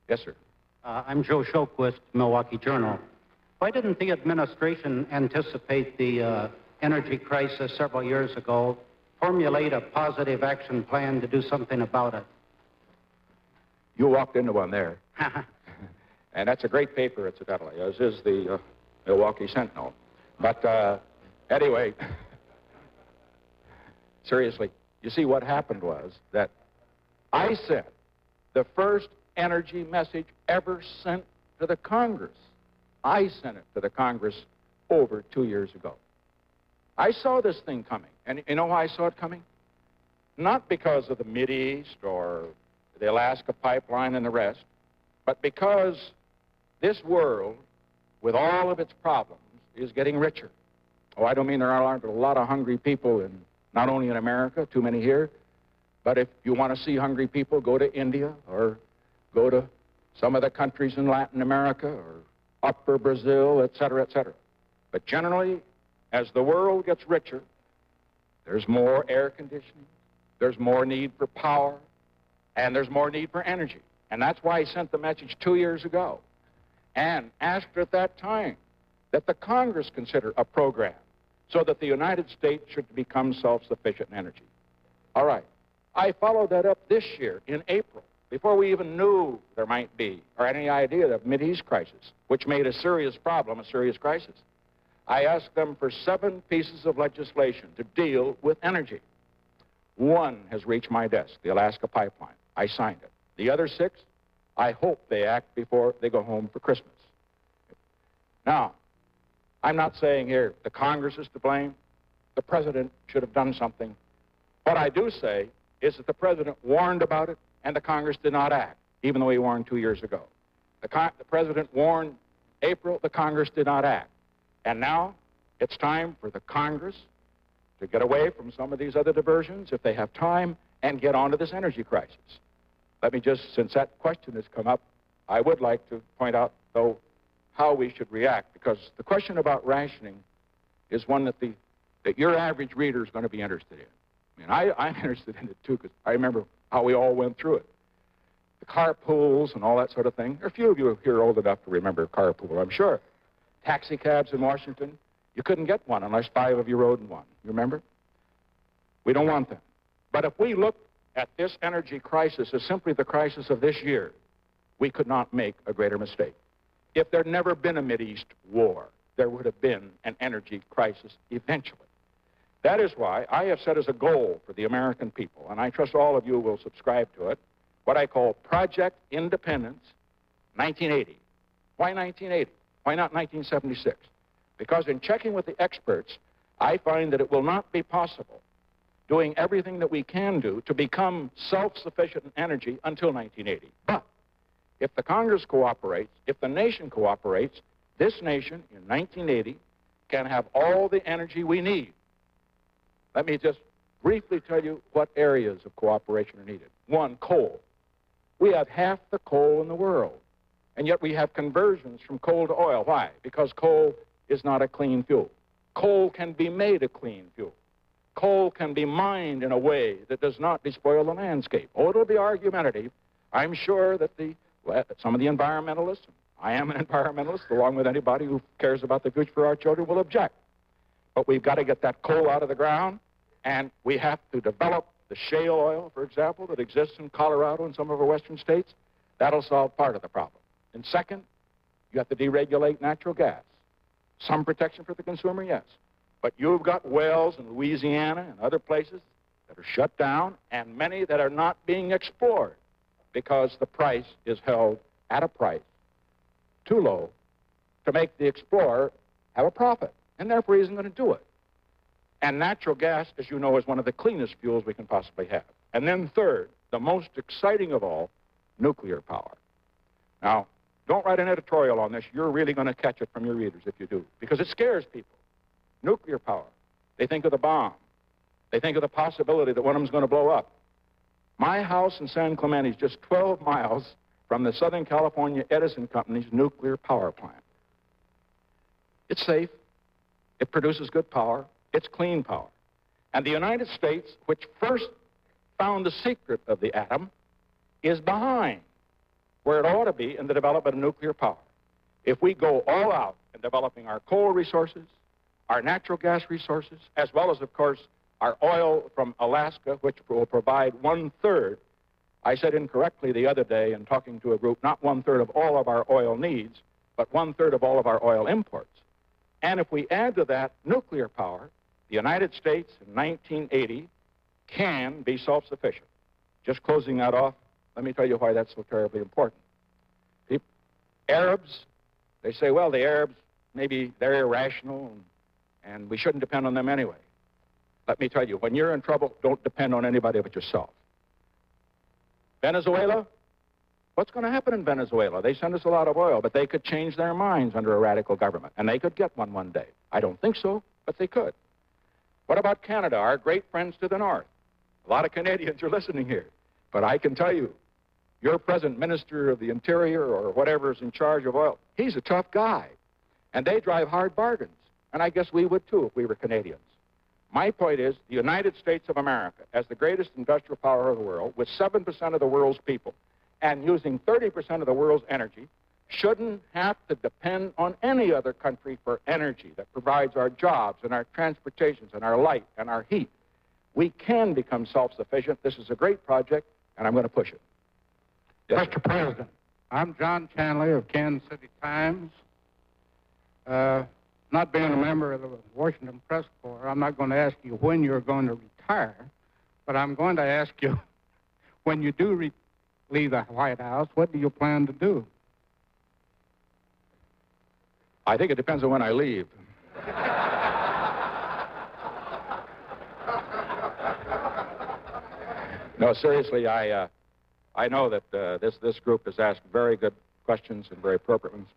B: Yes, sir.
J: I'm Joe Showquist, Milwaukee Journal. Why didn't the administration anticipate the energy crisis several years ago, formulate a positive action plan to do something about it?
B: You walked into one there. And that's a great paper, incidentally, as is the Milwaukee Sentinel. But anyway, seriously, you see, what happened was that I sent the first energy message ever sent to the Congress. I sent it to the Congress over 2 years ago. I saw this thing coming. And you know why I saw it coming? Not because of the Mideast or the Alaska pipeline and the rest, but because this world, with all of its problems, is getting richer. Oh, I don't mean there aren't a lot of hungry people, in, not only in America, too many here, but if you want to see hungry people, go to India or go to some of the countries in Latin America or Upper Brazil, et cetera, et cetera. But generally, as the world gets richer, there's more air conditioning, there's more need for power, and there's more need for energy. And that's why I sent the message 2 years ago and asked at that time that the Congress consider a program so that the United States should become self-sufficient in energy. All right. I followed that up this year in April, before we even knew there might be, or any idea of Mideast crisis, which made a serious problem a serious crisis. I asked them for 7 pieces of legislation to deal with energy. 1 has reached my desk, the Alaska pipeline. I signed it. The other 6, I hope they act before they go home for Christmas. Now, I'm not saying here the Congress is to blame. The President should have done something. What I do say is that the President warned about it and the Congress did not act. even though he warned 2 years ago. The President warned April, the Congress did not act. And now it's time for the Congress to get away from some of these other diversions, if they have time, and get on to this energy crisis. Let me just, since that question has come up, I would like to point out, though, how we should react, because the question about rationing is one that your average reader is going to be interested in. I mean, I'm interested in it, too, because I remember how we all went through it. The carpools and all that sort of thing. There are a few of you here old enough to remember carpool, I'm sure. Taxicabs in Washington, you couldn't get one unless 5 of you rode in one. You remember? We don't want them. But if we look at this energy crisis as simply the crisis of this year, we could not make a greater mistake. If there'd never been a Mideast war, there would have been an energy crisis eventually. That is why I have set as a goal for the American people, and I trust all of you will subscribe to it, what I call Project Independence 1980. Why 1980? Why not 1976? Because in checking with the experts, I find that it will not be possible doing everything that we can do to become self-sufficient in energy until 1980. But if the Congress cooperates, if the nation cooperates, this nation in 1980 can have all the energy we need. Let me just briefly tell you what areas of cooperation are needed. One, coal. We have half the coal in the world, and yet we have conversions from coal to oil. Why? Because coal is not a clean fuel. Coal can be made a clean fuel. Coal can be mined in a way that does not despoil the landscape. Oh, it'll be argumentative. I'm sure that some of the environmentalists, I am an environmentalist, along with anybody who cares about the future for our children, will object. But we've got to get that coal out of the ground, and we have to develop the shale oil, for example, that exists in Colorado and some of our western states. That'll solve part of the problem. And second, you have to deregulate natural gas. Some protection for the consumer, yes. But you've got wells in Louisiana and other places that are shut down, and many that are not being explored because the price is held at a price too low to make the explorer have a profit, and therefore he isn't going to do it. And natural gas, as you know, is one of the cleanest fuels we can possibly have. And then third, the most exciting of all, nuclear power. Now, don't write an editorial on this. You're really going to catch it from your readers if you do, because it scares people. Nuclear power. They think of the bomb. They think of the possibility that one of them's going to blow up. My house in San Clemente is just 12 miles from the Southern California Edison Company's nuclear power plant. It's safe. It produces good power. It's clean power. And the United States, which first found the secret of the atom, is behind where it ought to be in the development of nuclear power. If we go all out in developing our coal resources, our natural gas resources, as well as, of course, our oil from Alaska, which will provide 1/3. I said incorrectly the other day in talking to a group, not 1/3 of all of our oil needs, but 1/3 of all of our oil imports. And if we add to that nuclear power, the United States in 1980 can be self-sufficient. Just closing that off, let me tell you why that's so terribly important. Arabs, they say, well, the Arabs, maybe they're irrational, and we shouldn't depend on them anyway. Let me tell you, when you're in trouble, don't depend on anybody but yourself. Venezuela, what's going to happen in Venezuela? They send us a lot of oil, but they could change their minds under a radical government, and they could get one day. I don't think so, but they could. What about Canada, our great friends to the north? A lot of Canadians are listening here, but I can tell you, your present Minister of the Interior or whatever is in charge of oil, he's a tough guy, and they drive hard bargains, and I guess we would too if we were Canadians. My point is, the United States of America, as the greatest industrial power of the world, with 7% of the world's people, and using 30% of the world's energy, shouldn't have to depend on any other country for energy that provides our jobs and our transportations and our light and our heat. We can become self-sufficient. This is a great project, and I'm going to push it. Yes,
J: Mr. President, I'm John Hanley of Kansas City Times. Not being a member of the Washington Press Corps, I'm not going to ask you when you're going to retire, but I'm going to ask you, when you do leave the White House, what do you plan to do?
B: I think it depends on when I leave. No, seriously, I know that this group has asked very good questions and very appropriate ones.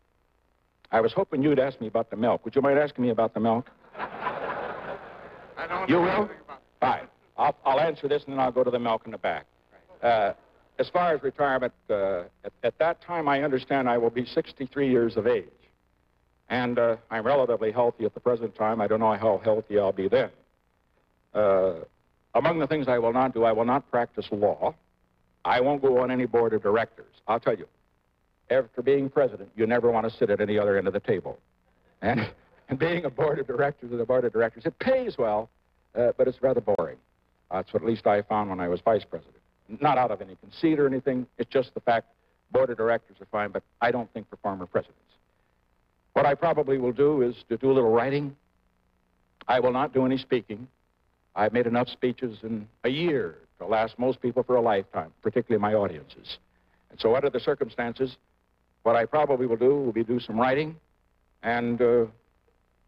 B: I was hoping you'd ask me about the milk. Would you mind asking me about the milk?
G: I don't
B: You
G: know
B: will?
G: anything about
B: Fine. I'll answer this, and then I'll go to the milk in the back. As far as retirement, at that time, I understand I will be 63 years of age. And I'm relatively healthy at the present time. I don't know how healthy I'll be then. Among the things I will not do, I will not practice law. I won't go on any board of directors. I'll tell you, after being president, you never want to sit at any other end of the table. And being a board of directors of the board of directors, it pays well, but it's rather boring. That's what at least I found when I was vice president. Not out of any conceit or anything. It's just the fact board of directors are fine, but I don't think for former presidents. What I probably will do is to do a little writing. I will not do any speaking. I've made enough speeches in a year to last most people for a lifetime, particularly my audiences. And so under the circumstances, what I probably will be do some writing and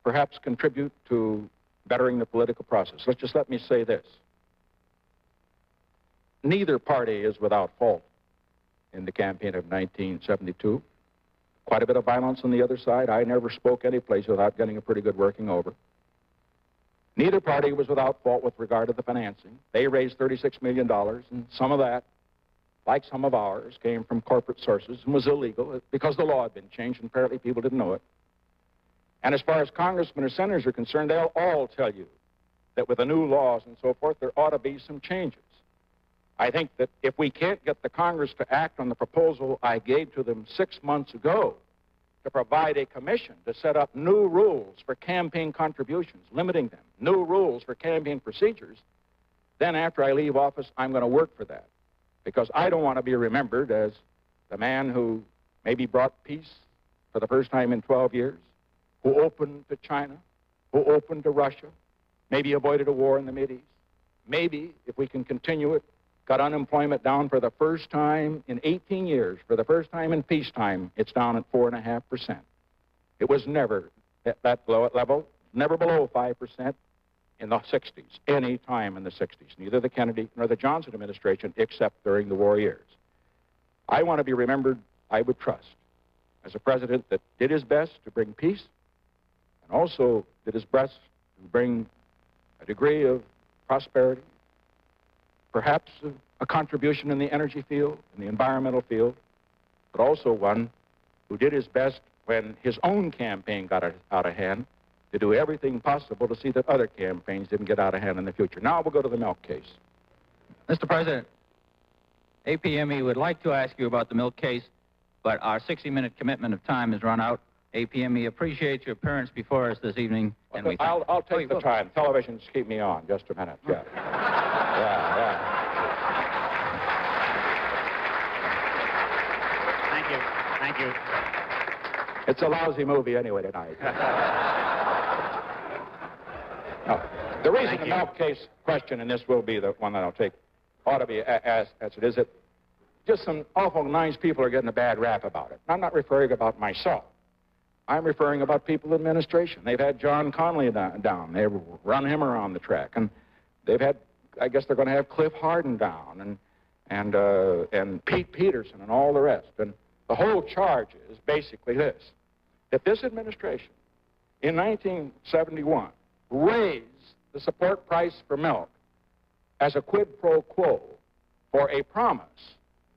B: perhaps contribute to bettering the political process. Let me say this. Neither party is without fault in the campaign of 1972. Quite a bit of violence on the other side. I never spoke any place without getting a pretty good working over. Neither party was without fault with regard to the financing. They raised $36 million, and some of that, like some of ours, came from corporate sources and was illegal because the law had been changed, and apparently people didn't know it. And as far as congressmen or senators are concerned, they'll all tell you that with the new laws and so forth, there ought to be some changes. I think that if we can't get the Congress to act on the proposal I gave to them 6 months ago to provide a commission to set up new rules for campaign contributions, limiting them, new rules for campaign procedures, then after I leave office, I'm going to work for that. Because I don't want to be remembered as the man who maybe brought peace for the first time in 12 years, who opened to China, who opened to Russia, maybe avoided a war in the Mideast. Maybe, if we can continue it, got unemployment down for the first time in 18 years. For the first time in peacetime, it's down at 4.5%. It was never at that low level, never below 5% in the 60s, any time in the 60s, neither the Kennedy nor the Johnson administration, except during the war years. I want to be remembered, I would trust, as a president that did his best to bring peace and also did his best to bring a degree of prosperity, perhaps a contribution in the energy field, in the environmental field, but also one who did his best when his own campaign got out of hand to do everything possible to see that other campaigns didn't get out of hand in the future. Now we'll go to the milk case.
A: Mr. President, APME would like to ask you about the milk case, but our 60-minute commitment of time has run out. APME appreciates your appearance before us this evening, and we thank you.
B: I'll take the time. Television's keep me on. Just a minute. Yeah. Yeah.
N: Thank you.
B: It's a lousy movie anyway tonight. No, the reason the milk case question, and this will be the one that I'll take, ought to be as it is, that just some awful nice people are getting a bad rap about it. I'm not referring about myself. I'm referring about people in administration. They've had John Connolly down. They've run him around the track. And they've had, I guess they're going to have Cliff Harden down and Pete Peterson and all the rest. And the whole charge is basically this, that this administration in 1971 raised the support price for milk as a quid pro quo for a promise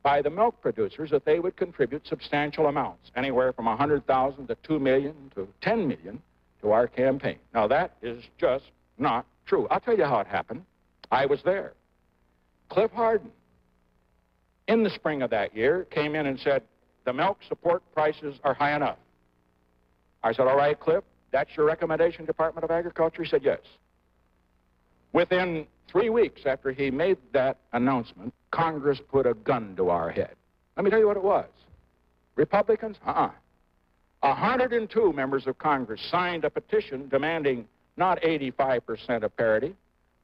B: by the milk producers that they would contribute substantial amounts, anywhere from $100,000 to $2 million to $10 million to our campaign. Now, that is just not true. I'll tell you how it happened. I was there. Cliff Harden, in the spring of that year, came in and said, the milk support prices are high enough. I said, all right, Cliff, that's your recommendation, Department of Agriculture? He said, yes. Within 3 weeks after he made that announcement, Congress put a gun to our head. Let me tell you what it was. Republicans? 102 members of Congress signed a petition demanding not 85% of parity,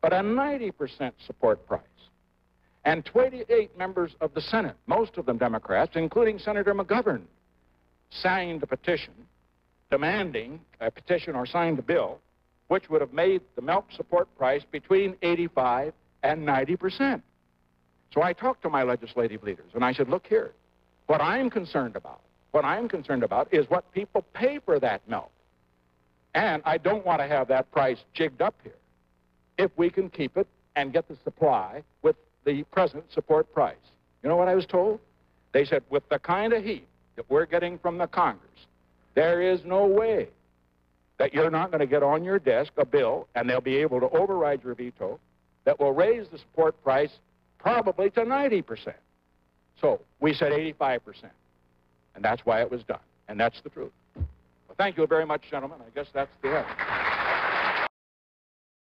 B: but a 90% support price. And 28 members of the Senate, most of them Democrats, including Senator McGovern, signed a petition demanding a petition or signed a bill which would have made the milk support price between 85 and 90%. So I talked to my legislative leaders, and I said, look here, what I'm concerned about is what people pay for that milk. And I don't want to have that price jigged up here if we can keep it and get the supply with the present support price. You know what I was told? They said, with the kind of heat that we're getting from the Congress, there is no way that you're not going to get on your desk a bill, and they'll be able to override your veto, that will raise the support price probably to 90%. So we said 85%. And that's why it was done. And that's the truth. Well, thank you very much, gentlemen. I guess that's the end.